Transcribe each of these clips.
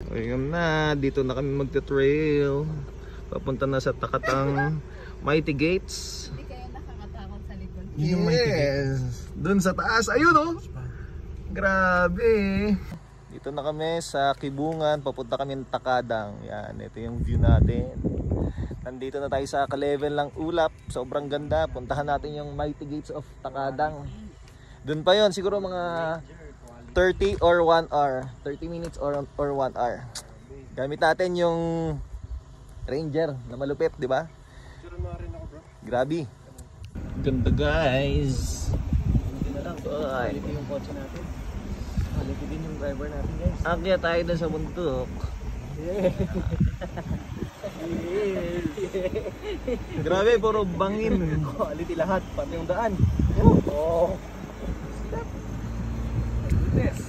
Ayun na, dito na kami magte-trail. Papunta na sa Takatang Mighty Gates. Hindi kayo nakakatakot sa likod. Yes! Doon sa taas, ayun oh! Grabe! Dito na kami sa Kibungan, papunta kami ng Takadang. Yan, ito yung view natin. Nandito na tayo sa ka-level ng ulap. Sobrang ganda. Puntahan natin yung Mighty Gates of Takadang. Doon pa yon, siguro mga 30 or 1 hour. 30 minutes or 1 hour. Gamit natin yung Ranger na malupit, di ba? Grabe. Ganda guys. Hindi na lang to. Quality yung kotse natin. Quality din yung driver natin guys. Akyat tayo na sa bundok. Yes. Grabe, puro bangin. Quality lahat, pati yung daan. Oh. Goodness.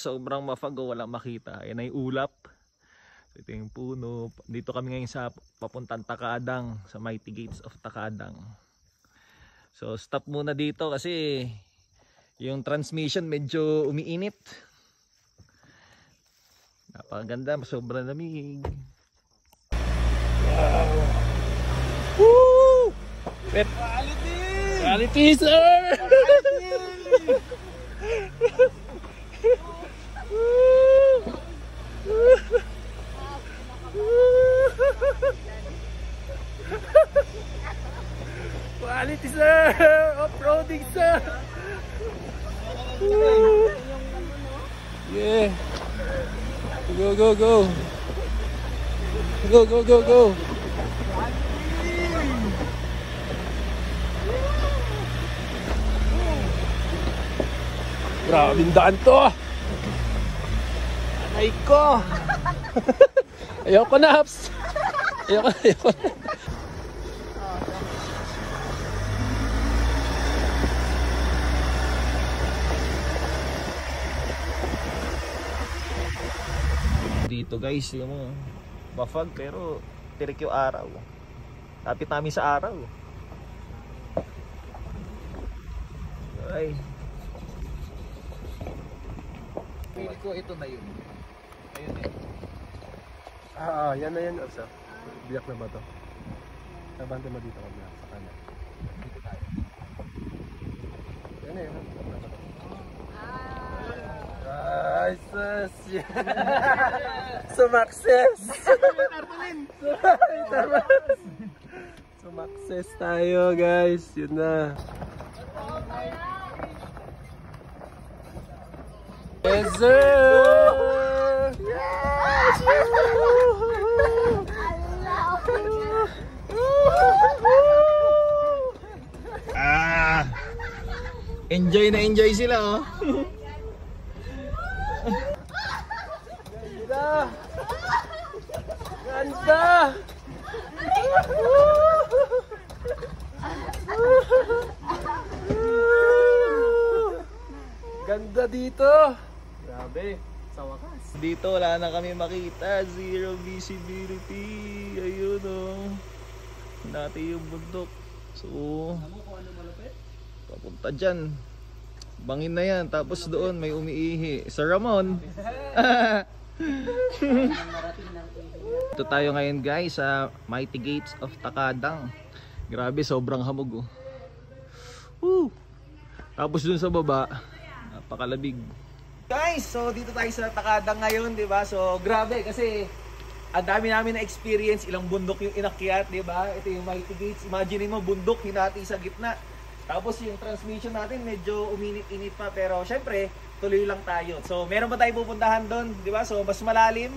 Sobrang mafago, walang makita. Yan ay ulap. So, ito yung puno. Dito kami ngayon sa papuntang Takadang, sa Mighty Gates of Takadang. So stop muna dito kasi yung transmission medyo umiinit. Napakaganda, sobrang lamig. Wow! Woo! Quality! Quality, sir! Quality! Quality sir! Off-roading sir! Yeah! Go go go! Go go go go! Grabing daan to! Ay ko! Ayoko na, Haps! Ayoko na. Dito guys, yung mafag pero tirik yung araw. Lapit namin sa araw. Ay. Pili ko ito na yun. Ayun eh. Yan na yan. Asa? Biyak na ba to? Nabante mo dito kami sa kanan. Dito tayo. Yan na yun. Ay, sus! Sumakses! Sumakses tayo guys. Yun na. Yes sir! Yes! Enjoy na enjoy sila oh. Ganda! Ganda! Ganda dito! Grabe! Sa wakas! Dito wala na kami makita. Zero visibility. Ayun oh. Dati yung bundok. So papunta dyan. Bangin na yan. Tapos doon may umiihi. Sir Ramon. Ito tayo ngayon guys sa Mighty Gates of Takadang. Grabe, sobrang hamog oh. Woo! Tapos dun sa baba, napakalabig. Guys, so dito tayo sa Takadang ngayon, 'di ba? So grabe kasi ang dami namin na experience, ilang bundok yung inakyat, 'di ba? Ito yung Mighty Gates. Imagine mo bundok hinati sa gitna. Tapos yung transmission natin medyo uminit-init pa pero syempre tuloy lang tayo. So meron pa tayong pupuntahan doon, 'di ba? So mas malalim.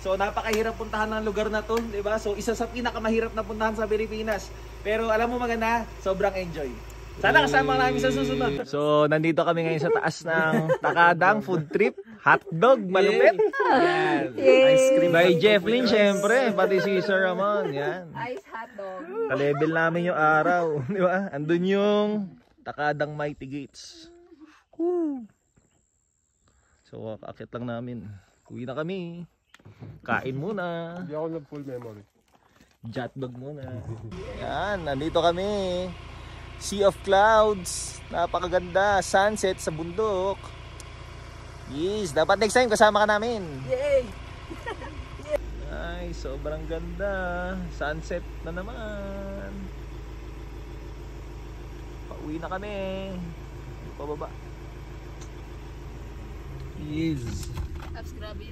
So napakahirap puntahan ng lugar na 'to, 'di ba? So isa sa pinakamahirap na puntahan sa Pilipinas. Pero alam mo maganda, sobrang enjoy. Sana kasama namin sa susunod. So, nandito kami ngayon sa taas ng Takadang Food Trip. Hotdog, malupit. Yan. Ice cream. By Jefflin, syempre. Pati si Sir Ramon. Yan. Ice hotdog. Ka-level namin yung araw. Di ba? Andun yung Takadang Mighty Gates. Woo. So, kaakit lang namin. Uwi na kami. Kain muna. Hindi ako nag-full memory. Jotdog muna. Yan, nandito kami. Sea of clouds. Napakaganda. Sunset sa bundok. Yes, dapat next time kasama ka namin. Yay! Ay, sobrang ganda. Sunset na naman. Pauwi na kami. Pababa. Yes. Tapos grabe yung